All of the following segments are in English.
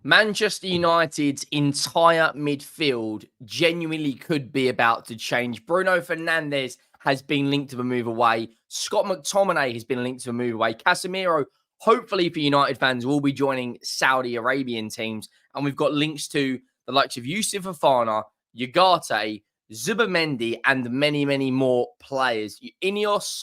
Manchester United's entire midfield genuinely could be about to change. Bruno Fernandes has been linked to a move away. Scott McTominay has been linked to a move away. Casemiro, hopefully for United fans, will be joining Saudi Arabian teams. And we've got links to the likes of Yusuf Fofana, Ugarte, Zubamendi, and many, many more players. Ineos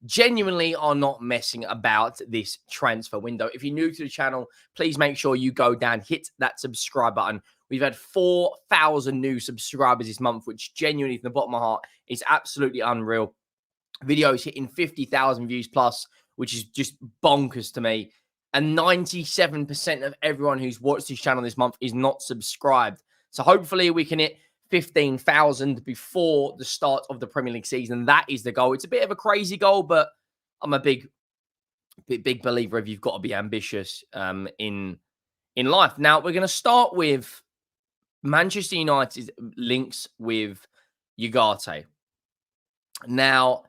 genuinely are not messing about this transfer window. If you're new to the channel, please make sure you go down, hit that subscribe button. We've had 4,000 new subscribers this month, which genuinely, from the bottom of my heart, is absolutely unreal. Videos hitting 50,000 views plus, which is just bonkers to me. And 97% of everyone who's watched this channel this month is not subscribed. So hopefully we can hit 15,000 before the start of the Premier League season. That is the goal. It's a bit of a crazy goal, but I'm a big believer of you've got to be ambitious in life. Now, we're going to start with Manchester United's links with Ugarte. Now,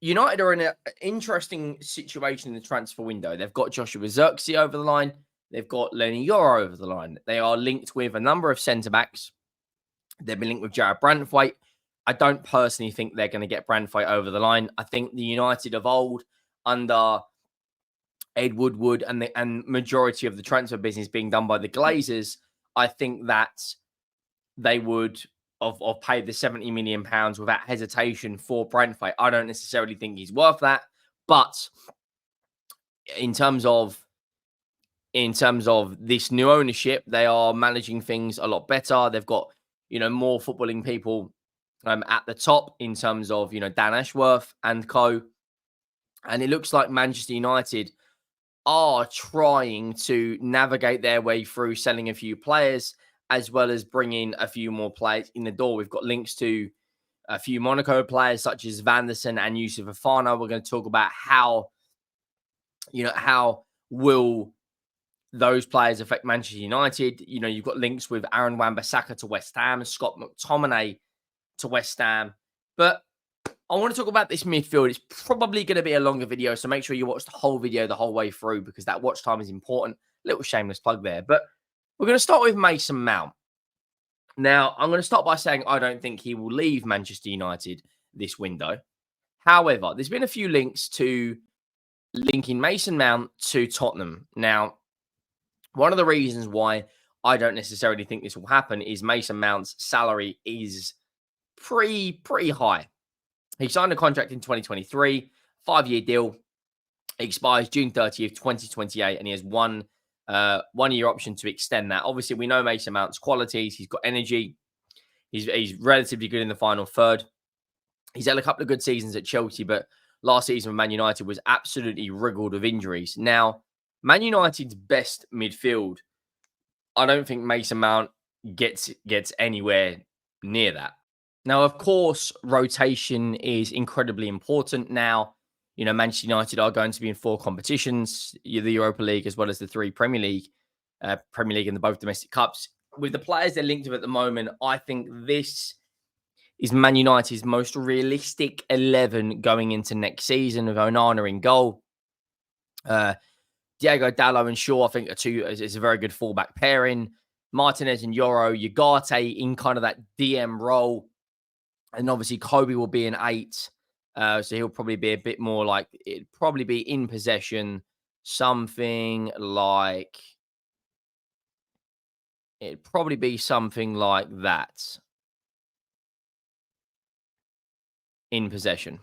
United are in an interesting situation in the transfer window. They've got Joshua Zirkzee over the line. They've got Lenny Yoro over the line. They are linked with a number of centre-backs. They've been linked with Jared Brandthwaite. I don't personally think they're going to get Brandthwaite over the line. I think the United of old, under Ed Woodward and majority of the transfer business being done by the Glazers, I think that they would have paid the £70 million without hesitation for Brandthwaite. I don't necessarily think he's worth that. But in terms of this new ownership, they are managing things a lot better. They've got more footballing people at the top in terms of, Dan Ashworth and co. And it looks like Manchester United are trying to navigate their way through selling a few players, as well as bringing a few more players in the door. We've got links to a few Monaco players, such as Van der Sen and Yusuf Fofana. We're going to talk about how will those players affect Manchester United. You've got links with Aaron Wan-Bissaka to West Ham, Scott McTominay to West Ham. But I want to talk about this midfield. It's probably going to be a longer video, so make sure you watch the whole video the whole way through, because that watch time is important. Little shameless plug there. But we're going to start with Mason Mount. Now, I'm going to start by saying I don't think he will leave Manchester United this window. However, there's been a few links to linking Mason Mount to Tottenham. Now, one of the reasons why I don't necessarily think this will happen is Mason Mount's salary is pretty high. He signed a contract in 2023, 5-year deal. It expires June 30th, 2028, and he has one year option to extend that. Obviously, we know Mason Mount's qualities. He's got energy. He's relatively good in the final third. He's had a couple of good seasons at Chelsea, but last season with Man United was absolutely riddled with injuries. Now, Man United's best midfield, I don't think Mason Mount gets anywhere near that. Now, of course, rotation is incredibly important now. Manchester United are going to be in 4 competitions, the Europa League as well as the 3 Premier League and the both domestic cups. With the players they're linked with at the moment, I think this is Man United's most realistic 11 going into next season, with Onana in goal. Diego Dalot and Shaw, I think, is a very good fullback pairing. Martinez and Yoro, Ugarte in kind of that DM role. And obviously, Kobe will be an 8. So he'll probably be a bit more like, it'd probably be in possession, something like that. In possession.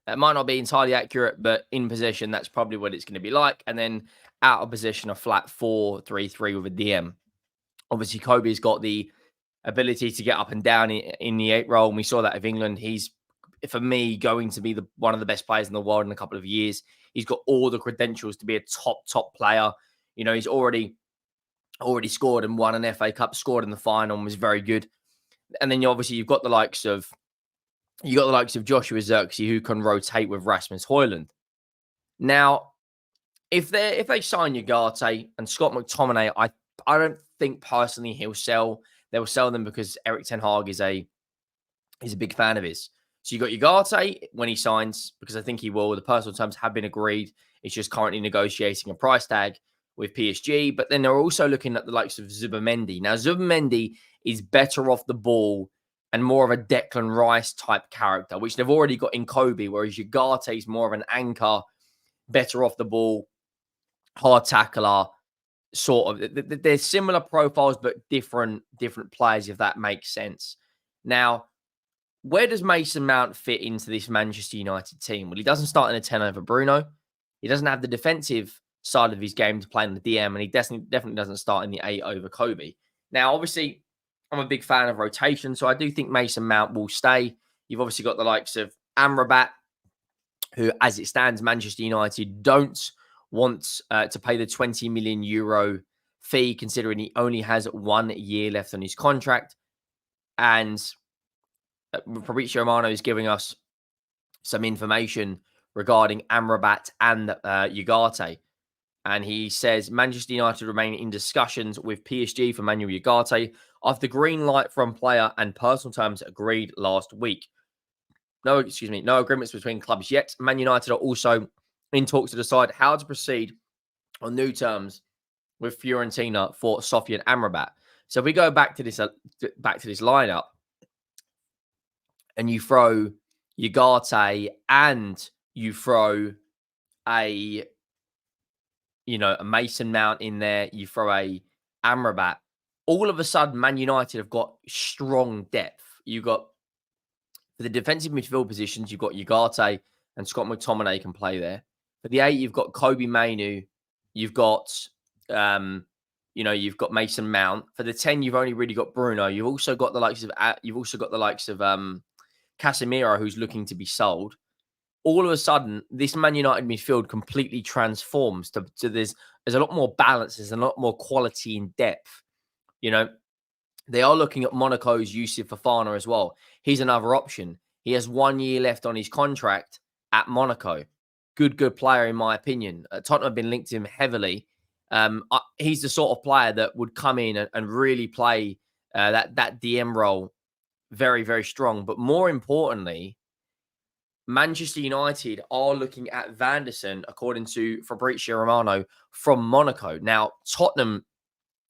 That might not be entirely accurate, but in possession, that's probably what it's going to be like. And then out of possession, a flat 4-3-3 with a DM. Obviously, Kobe's got the ability to get up and down in the 8 role, and we saw that of England. He's, for me, going to be one of the best players in the world in a couple of years. He's got all the credentials to be a top player. He's already scored and won an FA Cup, scored in the final, and was very good. And then obviously you've got the likes of Joshua Zirkzee, who can rotate with Rasmus Højlund. Now, if they sign Ugarte and Scott McTominay, I don't think personally they will sell them because Erik ten Hag is a big fan of his. So you got Ugarte when he signs, because I think he will. The personal terms have been agreed. It's just currently negotiating a price tag. with PSG, but then they're also looking at the likes of Zubimendi. Now, Zubimendi is better off the ball and more of a Declan Rice type character, which they've already got in Kobe, whereas Ugarte is more of an anchor, better off the ball, hard tackler, sort of. They're similar profiles, but different players, if that makes sense. Now, where does Mason Mount fit into this Manchester United team? Well, he doesn't start in a 10 over Bruno. He doesn't have the defensive side of his game to play in the DM, and he definitely doesn't start in the 8 over Kobe. Now, obviously, I'm a big fan of rotation, so I do think Mason Mount will stay. You've obviously got the likes of Amrabat, who, as it stands, Manchester United don't want to pay the 20 million euro fee, considering he only has 1 year left on his contract. And Fabrizio Romano is giving us some information regarding Amrabat and Ugarte. And he says Manchester United remain in discussions with PSG for Manuel Ugarte after green light from player and personal terms agreed last week. No agreements between clubs yet. Man United are also in talks to decide how to proceed on new terms with Fiorentina for Sofian Amrabat. So if we go back to this lineup, and you throw Ugarte and you throw a Mason Mount in there, you throw a Amrabat, all of a sudden Man United have got strong depth. You got, for the defensive midfield positions, you've got Ugarte and Scott McTominay can play there. For the 8, you've got Kobe Mainu, you've got you've got Mason Mount. For the 10, you've only really got Bruno. You've also got the likes of Casemiro, who's looking to be sold. All of a sudden, this Man United midfield completely transforms to there's a lot more balance, there's a lot more quality in depth. They are looking at Monaco's Youssouf Fofana as well. He's another option. He has 1 year left on his contract at Monaco. Good player, in my opinion. Tottenham have been linked to him heavily. He's the sort of player that would come in and really play that DM role very, very strong. But more importantly, Manchester United are looking at Van der Sar, according to Fabrizio Romano, from Monaco. Now, Tottenham,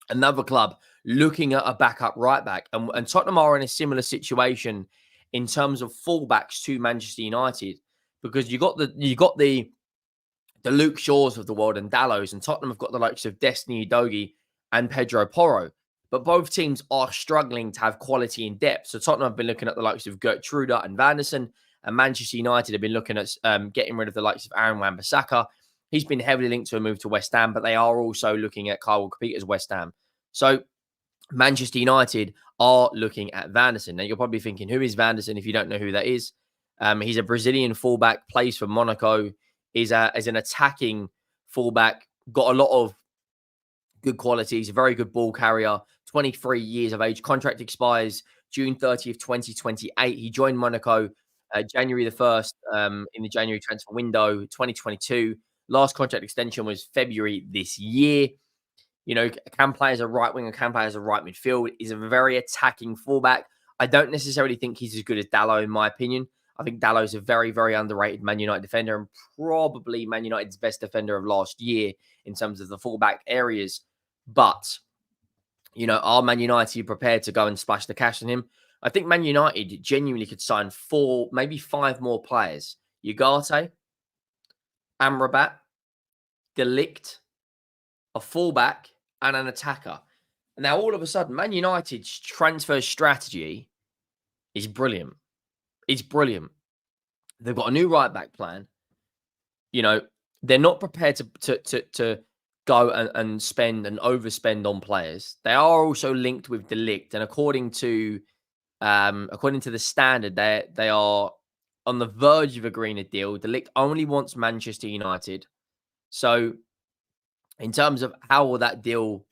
another club, looking at a backup right back. And Tottenham are in a similar situation in terms of fullbacks to Manchester United, because you got the Luke Shaws of the world and Dallows, and Tottenham have got the likes of Destiny Udogie and Pedro Porro. But both teams are struggling to have quality in depth. So Tottenham have been looking at the likes of Gertruda and Van der Sar, and Manchester United have been looking at getting rid of the likes of Aaron Wan-Bissaka. He's been heavily linked to a move to West Ham, but they are also looking at Kyle Walker-Peters' West Ham. So Manchester United are looking at Van der Sar. Now, you're probably thinking, who is Van der Sar if you don't know who that is? He's a Brazilian fullback, plays for Monaco, is an attacking fullback, got a lot of good qualities, a very good ball carrier, 23 years of age. Contract expires June 30th, 2028. He joined Monaco January the 1st in the January transfer window, 2022. Last contract extension was February this year. Can play as a right winger, can play as a right midfield. He's a very attacking fullback. I don't necessarily think he's as good as Dalot, in my opinion. I think Dallow's a very, very underrated Man United defender, and probably Man United's best defender of last year in terms of the fullback areas. But, are Man United prepared to go and splash the cash on him? I think Man United genuinely could sign 4, maybe 5 more players. Ugarte, Amrabat, De Ligt, a fullback, and an attacker. Now, all of a sudden, Man United's transfer strategy is brilliant. It's brilliant. They've got a new right back plan. They're not prepared to go and spend and overspend on players. They are also linked with De Ligt, and according to the Standard, they are on the verge of agreeing a deal. De Ligt only wants Manchester United. So, in terms of how will that deal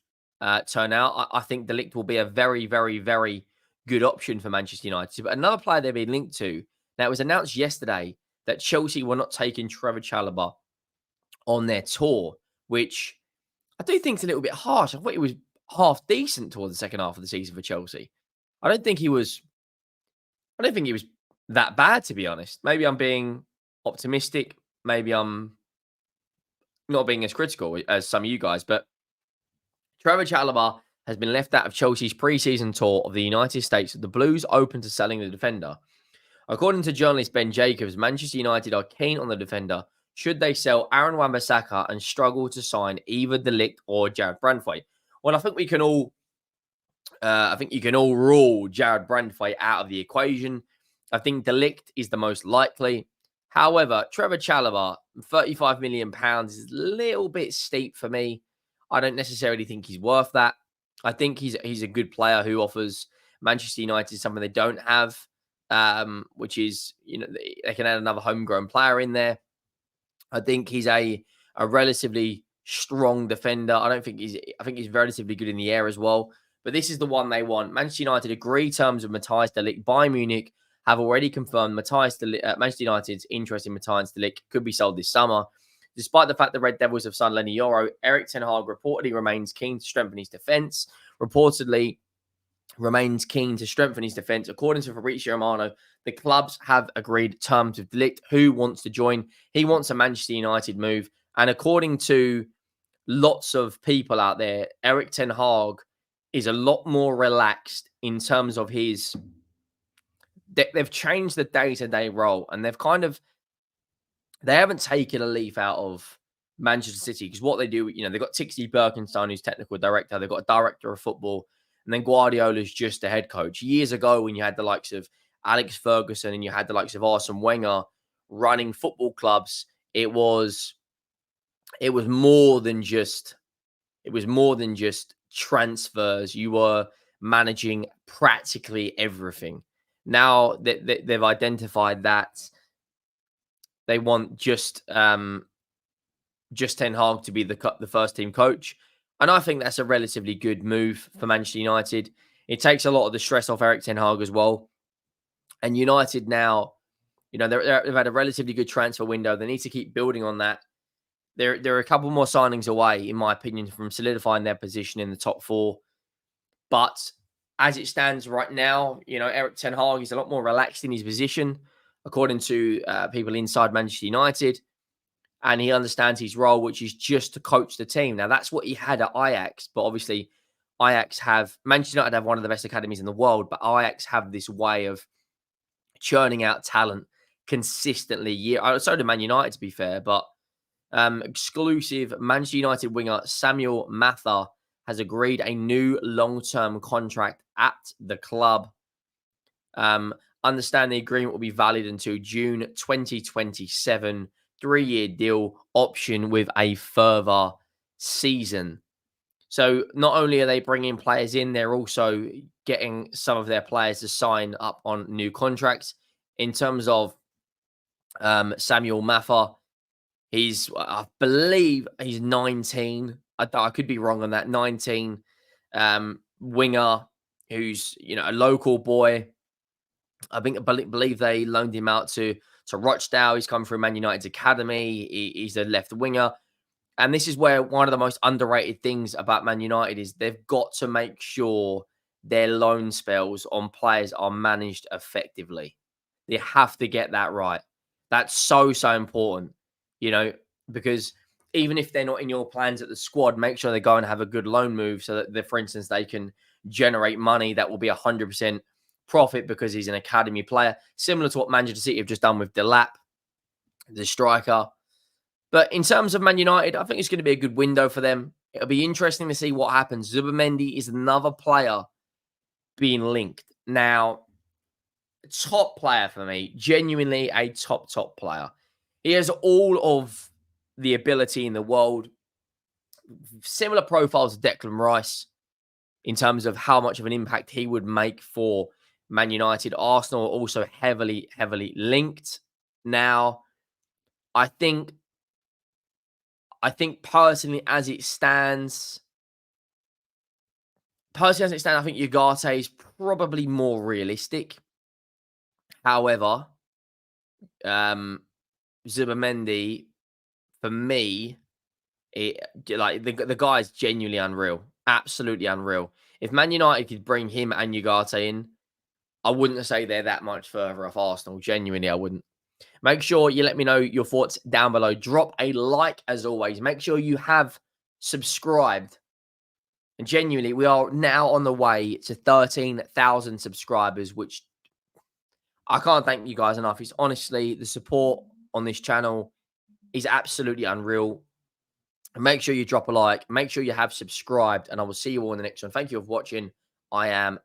turn out, I think De Ligt will be a very, very, very good option for Manchester United. But another player they've been linked to, now it was announced yesterday that Chelsea were not taking Trevor Chalobah on their tour, which I do think is a little bit harsh. I thought he was half decent towards the second half of the season for Chelsea. I don't think he was that bad, to be honest. Maybe I'm being optimistic. Maybe I'm not being as critical as some of you guys, but Trevor Chalobah has been left out of Chelsea's pre-season tour of the United States, with the Blues open to selling the defender. According to journalist Ben Jacobs, Manchester United are keen on the defender should they sell Aaron Wan-Bissaka and struggle to sign either De Ligt or Jared Brandtway. Well, I think you can all rule Jared Brandtway out of the equation. I think De Ligt is the most likely. However, Trevor Chalobah, £35 million is a little bit steep for me. I don't necessarily think he's worth that. I think he's a good player who offers Manchester United something they don't have, which is, they can add another homegrown player in there. I think he's a relatively strong defender. I think he's relatively good in the air as well. But this is the one they want. Manchester United agree terms with Matthijs de Ligt. Bayern Munich have already confirmed Manchester United's interest in Matthijs de Ligt could be sold this summer. Despite the fact the Red Devils have signed Lenny Yoro, Erik ten Hag reportedly remains keen to strengthen his defence. According to Fabrizio Romano, the clubs have agreed terms with De Ligt, who wants to join. He wants a Manchester United move. And according to lots of people out there, Erik ten Hag is a lot more relaxed in terms of his... They've changed the day-to-day role, and they haven't taken a leaf out of Manchester City, because what they do, they've got Tixi Birkenstein, who's technical director. They've got a director of football, and then Guardiola's just the head coach. Years ago, when you had the likes of Alex Ferguson and you had the likes of Arsene Wenger running football clubs, it was more than just transfers. You were managing practically everything. Now they've identified that they want just Ten Hag to be the first team coach. And I think that's a relatively good move for Manchester United. It takes a lot of the stress off Erik ten Hag as well. And United now, they've had a relatively good transfer window. They need to keep building on that. They're a couple more signings away, in my opinion, from solidifying their position in the top four. But as it stands right now, Erik ten Hag is a lot more relaxed in his position, according to people inside Manchester United. And he understands his role, which is just to coach the team. Now, that's what he had at Ajax. But obviously, Manchester United have one of the best academies in the world. But Ajax have this way of churning out talent consistently. So do Man United, to be fair. But exclusive Manchester United winger Samuel Matha has agreed a new long-term contract at the club. Understand the agreement will be valid until June 2027. 3-year deal option with a further season. So not only are they bringing players in, they're also getting some of their players to sign up on new contracts. In terms of Samuel Matha, I believe he's 19. I could be wrong on that. 19, winger who's a local boy. I believe they loaned him out to Rochdale. He's come from Man United's academy. He's a left winger. And this is where one of the most underrated things about Man United is they've got to make sure their loan spells on players are managed effectively. They have to get that right. That's so important, because even if they're not in your plans at the squad, make sure they go and have a good loan move so that, for instance, they can generate money that will be 100% profit because he's an academy player, similar to what Manchester City have just done with Delap, the striker. But in terms of Man United, I think it's going to be a good window for them. It'll be interesting to see what happens. Zubimendi is another player being linked. Now, top player for me, genuinely a top player. He has all of the ability in the world. Similar profiles to Declan Rice in terms of how much of an impact he would make for Man United. Arsenal are also heavily linked. Now, I think personally, as it stands, I think Ugarte is probably more realistic. However, Zubimendi, for me, the guy is genuinely unreal. Absolutely unreal. If Man United could bring him and Ugarte in, I wouldn't say they're that much further off Arsenal. Genuinely, I wouldn't. Make sure you let me know your thoughts down below. Drop a like as always. Make sure you have subscribed. And genuinely, we are now on the way to 13,000 subscribers, which I can't thank you guys enough. It's honestly, the support on this channel is absolutely unreal. Make sure you drop a like. Make sure you have subscribed. And I will see you all in the next one. Thank you for watching. I am